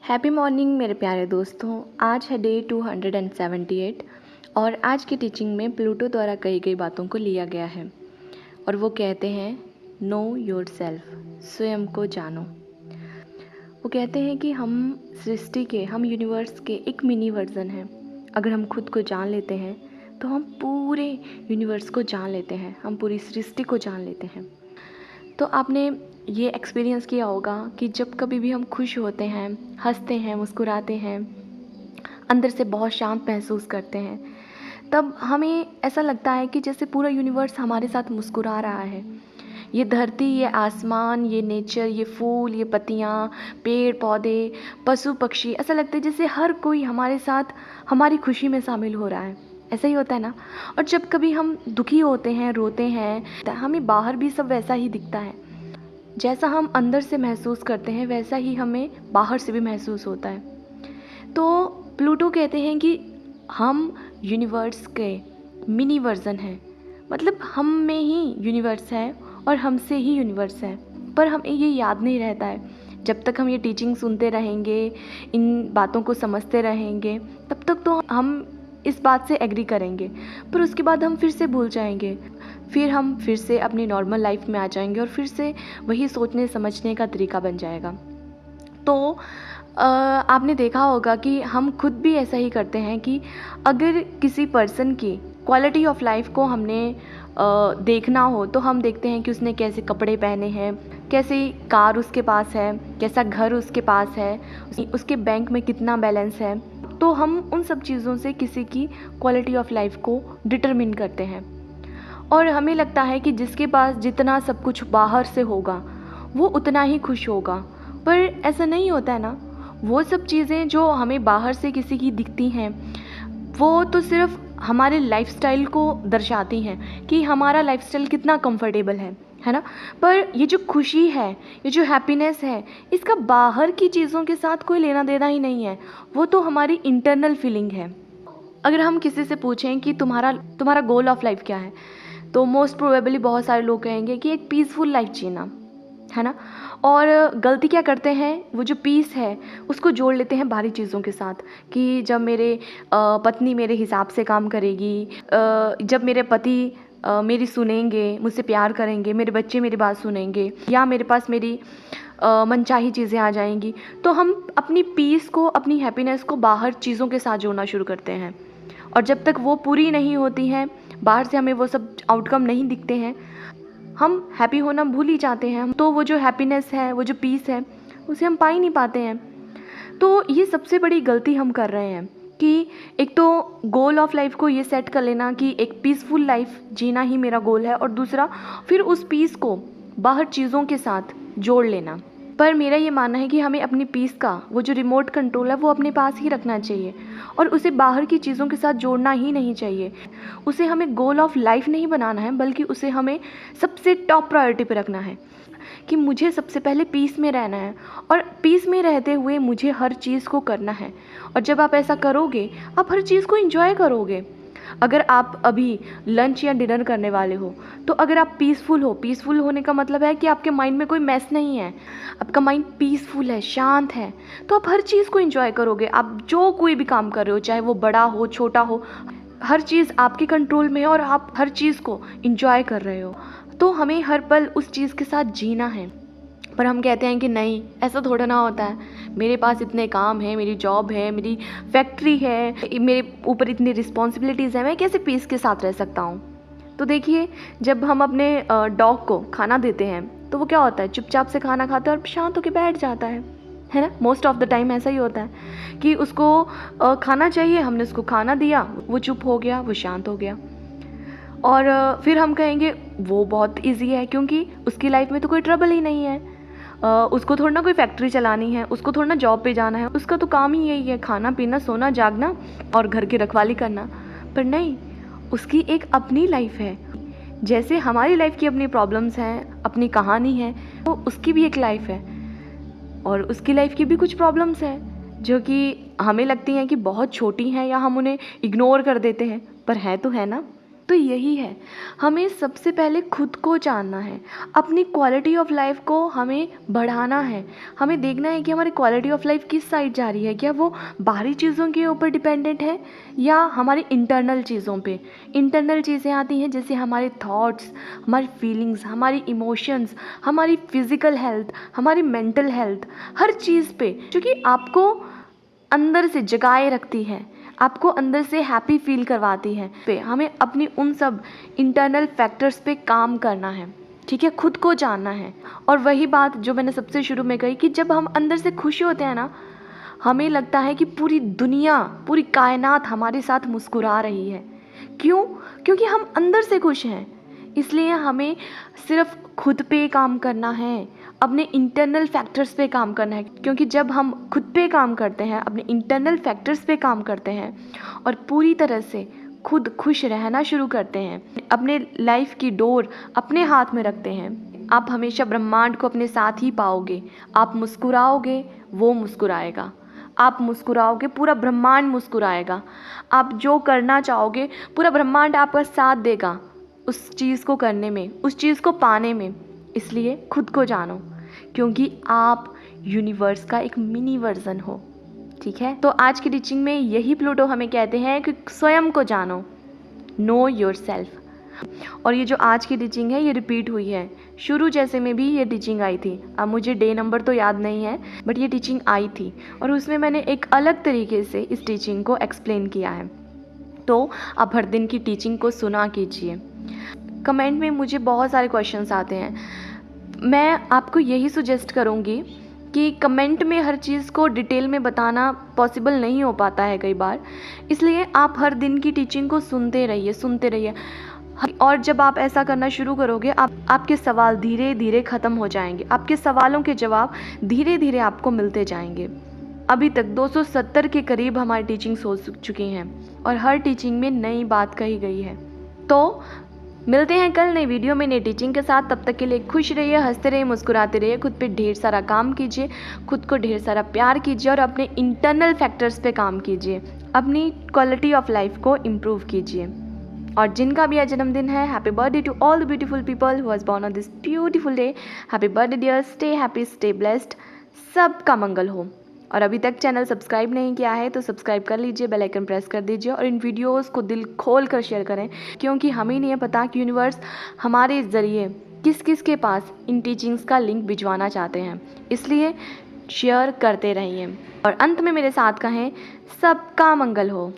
Happy morning मेरे प्यारे दोस्तों। आज है डे 278 और आज की टीचिंग में प्लूटो द्वारा कही गई बातों को लिया गया है और वो कहते हैं नो योर सेल्फ, स्वयं को जानो। वो कहते हैं कि हम सृष्टि के, हम यूनिवर्स के एक मिनी वर्जन हैं। अगर हम खुद को जान लेते हैं तो हम पूरे यूनिवर्स को जान लेते हैं, हम पूरी सृष्टि को जान लेते हैं। तो आपने ये एक्सपीरियंस किया होगा कि जब कभी भी हम खुश होते हैं, हंसते हैं, मुस्कुराते हैं, अंदर से बहुत शांत महसूस करते हैं, तब हमें ऐसा लगता है कि जैसे पूरा यूनिवर्स हमारे साथ मुस्कुरा रहा है। ये धरती, ये आसमान, ये नेचर, ये फूल, ये पत्तियाँ, पेड़ पौधे, पशु पक्षी, ऐसा लगता है जैसे हर कोई हमारे साथ हमारी खुशी में शामिल हो रहा है। ऐसा ही होता है ना। और जब कभी हम दुखी होते हैं, रोते हैं, तो हमें बाहर भी सब वैसा ही दिखता है। जैसा हम अंदर से महसूस करते हैं वैसा ही हमें बाहर से भी महसूस होता है। तो प्लूटो कहते हैं कि हम यूनिवर्स के मिनी वर्जन हैं, मतलब हम में ही यूनिवर्स है और हमसे ही यूनिवर्स है, पर हमें ये याद नहीं रहता है। जब तक हम ये टीचिंग सुनते रहेंगे, इन बातों को समझते रहेंगे, तब तक तो हम इस बात से एग्री करेंगे, पर उसके बाद हम फिर से भूल जाएंगे। फिर हम फिर से अपनी नॉर्मल लाइफ में आ जाएंगे और फिर से वही सोचने समझने का तरीका बन जाएगा। तो आपने देखा होगा कि हम खुद भी ऐसा ही करते हैं कि अगर किसी पर्सन की क्वालिटी ऑफ लाइफ को हमने देखना हो तो हम देखते हैं कि उसने कैसे कपड़े पहने हैं, कैसी कार उसके पास है, कैसा घर उसके पास है, उसके बैंक में कितना बैलेंस है। तो हम उन सब चीज़ों से किसी की क्वालिटी ऑफ लाइफ को डिटरमिन करते हैं और हमें लगता है कि जिसके पास जितना सब कुछ बाहर से होगा वो उतना ही खुश होगा, पर ऐसा नहीं होता है ना। वो सब चीज़ें जो हमें बाहर से किसी की दिखती हैं वो तो सिर्फ हमारे लाइफस्टाइल को दर्शाती हैं कि हमारा लाइफस्टाइल कितना कंफर्टेबल है ना। पर ये जो खुशी है, ये जो हैप्पीनेस है, इसका बाहर की चीज़ों के साथ कोई लेना देना ही नहीं है। वो तो हमारी इंटरनल फीलिंग है। अगर हम किसी से पूछें कि तुम्हारा गोल ऑफ लाइफ क्या है, तो मोस्ट प्रोबेबली बहुत सारे लोग कहेंगे कि एक पीसफुल लाइफ जीना, है ना। और गलती क्या करते हैं, वो जो पीस है उसको जोड़ लेते हैं बाहरी चीज़ों के साथ कि जब मेरे पत्नी मेरे हिसाब से काम करेगी, जब मेरे पति मेरी सुनेंगे, मुझसे प्यार करेंगे, मेरे बच्चे मेरी बात सुनेंगे, या मेरे पास मेरी मनचाही चीज़ें आ जाएंगी, तो हम अपनी पीस को, अपनी हैप्पीनेस को बाहर चीज़ों के साथ जोड़ना शुरू करते हैं। और जब तक वो पूरी नहीं होती हैं, बाहर से हमें वो सब आउटकम नहीं दिखते हैं, हम हैप्पी होना भूल ही जाते हैं। तो वो जो हैप्पीनेस है, वो जो पीस है, उसे हम पा ही नहीं पाते हैं। तो ये सबसे बड़ी गलती हम कर रहे हैं कि एक तो गोल ऑफ लाइफ को ये सेट कर लेना कि एक पीसफुल लाइफ जीना ही मेरा गोल है, और दूसरा फिर उस पीस को बाहर चीज़ों के साथ जोड़ लेना। पर मेरा ये मानना है कि हमें अपनी पीस का वो जो रिमोट कंट्रोल है वो अपने पास ही रखना चाहिए और उसे बाहर की चीज़ों के साथ जोड़ना ही नहीं चाहिए। उसे हमें गोल ऑफ लाइफ नहीं बनाना है, बल्कि उसे हमें सबसे टॉप प्रायोरिटी पे रखना है कि मुझे सबसे पहले पीस में रहना है और पीस में रहते हुए मुझे हर चीज़ को करना है। और जब आप ऐसा करोगे, आप हर चीज़ को एंजॉय करोगे। अगर आप अभी लंच या डिनर करने वाले हो, तो अगर आप पीसफुल हो, पीसफुल होने का मतलब है कि आपके माइंड में कोई मैस नहीं है, आपका माइंड पीसफुल है, शांत है, तो आप हर चीज़ को एंजॉय करोगे। आप जो कोई भी काम कर रहे हो, चाहे वो बड़ा हो छोटा हो, हर चीज़ आपके कंट्रोल में है और आप हर चीज़ को एंजॉय कर रहे हो। तो हमें हर पल उस चीज़ के साथ जीना है। पर हम कहते हैं कि नहीं, ऐसा थोड़ा ना होता है, मेरे पास इतने काम हैं, मेरी जॉब है, मेरी फैक्ट्री है, मेरे ऊपर इतनी रिस्पॉन्सिबिलिटीज़ हैं, मैं कैसे पीस के साथ रह सकता हूँ। तो देखिए, जब हम अपने डॉग को खाना देते हैं तो वो क्या होता है, चुपचाप से खाना खाता है और शांत होकर बैठ जाता है ना। मोस्ट ऑफ द टाइम ऐसा ही होता है कि उसको खाना चाहिए, हमने उसको खाना दिया, वो चुप हो गया, वो शांत हो गया। और फिर हम कहेंगे वो बहुत ईजी है क्योंकि उसकी लाइफ में तो कोई ट्रबल ही नहीं है, उसको थोड़ा ना कोई फैक्ट्री चलानी है, उसको थोड़ा ना जॉब पे जाना है, उसका तो काम ही यही है, खाना पीना, सोना, जागना और घर की रखवाली करना। पर नहीं, उसकी एक अपनी लाइफ है। जैसे हमारी लाइफ की अपनी प्रॉब्लम्स हैं, अपनी कहानी है, तो उसकी भी एक लाइफ है और उसकी लाइफ की भी कुछ प्रॉब्लम्स हैं जो कि हमें लगती हैं कि बहुत छोटी हैं या हम उन्हें इग्नोर कर देते हैं, पर है तो है ना। तो यही है, हमें सबसे पहले खुद को जानना है, अपनी क्वालिटी ऑफ लाइफ को हमें बढ़ाना है। हमें देखना है कि हमारी क्वालिटी ऑफ लाइफ किस साइड जा रही है, क्या वो बाहरी चीज़ों के ऊपर डिपेंडेंट है या हमारी इंटरनल चीज़ों पे। इंटरनल चीज़ें आती हैं जैसे हमारे थॉट्स, हमारी फीलिंग्स, हमारी इमोशंस, हमारी फिज़िकल हेल्थ, हमारी मेंटल हेल्थ, हर चीज़ पे, क्योंकि आपको अंदर से जगाए रखती है, आपको अंदर से हैप्पी फील करवाती है। पे हमें अपनी उन सब इंटरनल फैक्टर्स पे काम करना है, ठीक है, खुद को जानना है। और वही बात जो मैंने सबसे शुरू में कही कि जब हम अंदर से खुश होते हैं ना, हमें लगता है कि पूरी दुनिया, पूरी कायनात हमारे साथ मुस्कुरा रही है। क्यों? क्योंकि हम अंदर से खुश हैं। इसलिए हमें सिर्फ खुद पे काम करना है, अपने इंटरनल फैक्टर्स पे काम करना है। क्योंकि जब हम खुद पे काम करते हैं, अपने इंटरनल फैक्टर्स पे काम करते हैं और पूरी तरह से खुद खुश रहना शुरू करते हैं, अपने लाइफ की डोर अपने हाथ में रखते हैं, आप हमेशा ब्रह्मांड को अपने साथ ही पाओगे। आप मुस्कुराओगे, वो मुस्कुराएगा। आप मुस्कुराओगे, पूरा ब्रह्मांड मुस्कुराएगा। आप जो करना चाहोगे, पूरा ब्रह्मांड आपका साथ देगा उस चीज़ को करने में, उस चीज़ को पाने में। इसलिए खुद को जानो, क्योंकि आप यूनिवर्स का एक मिनी वर्जन हो, ठीक है। तो आज की टीचिंग में यही प्लूटो हमें कहते हैं कि स्वयं को जानो, नो योर सेल्फ। और ये जो आज की टीचिंग है ये रिपीट हुई है, शुरू जैसे में भी ये टीचिंग आई थी। अब मुझे डे नंबर तो याद नहीं है, बट ये टीचिंग आई थी और उसमें मैंने एक अलग तरीके से इस टीचिंग को एक्सप्लेन किया है। तो आप हर दिन की टीचिंग को सुना कीजिए। कमेंट में मुझे बहुत सारे क्वेश्चंस आते हैं, मैं आपको यही सुजेस्ट करूँगी कि कमेंट में हर चीज़ को डिटेल में बताना पॉसिबल नहीं हो पाता है कई बार। इसलिए आप हर दिन की टीचिंग को सुनते रहिए। और जब आप ऐसा करना शुरू करोगे, आपके सवाल धीरे धीरे ख़त्म हो जाएंगे, आपके सवालों के जवाब धीरे धीरे आपको मिलते जाएंगे। अभी तक 270 के करीब हमारी टीचिंग्स हो चुकी हैं और हर टीचिंग में नई बात कही गई है। तो मिलते हैं कल नई वीडियो में नई टीचिंग के साथ। तब तक के लिए खुश रहिए, हंसते रहिए, मुस्कुराते रहिए, खुद पे ढेर सारा काम कीजिए, खुद को ढेर सारा प्यार कीजिए और अपने इंटरनल फैक्टर्स पे काम कीजिए, अपनी क्वालिटी ऑफ लाइफ को इम्प्रूव कीजिए। और जिनका भी आज जन्मदिन है, happy birthday to all the beautiful people who was born on this beautiful day. Happy birthday dear, stay happy, stay blessed, सबका मंगल हो। और अभी तक चैनल सब्सक्राइब नहीं किया है तो सब्सक्राइब कर लीजिए, बेल आइकन प्रेस कर दीजिए और इन वीडियोस को दिल खोल कर शेयर करें, क्योंकि हमें नहीं पता कि यूनिवर्स हमारे ज़रिए किस किस के पास इन टीचिंग्स का लिंक भिजवाना चाहते हैं। इसलिए शेयर करते रहिए और अंत में मेरे साथ कहें, सबका मंगल हो।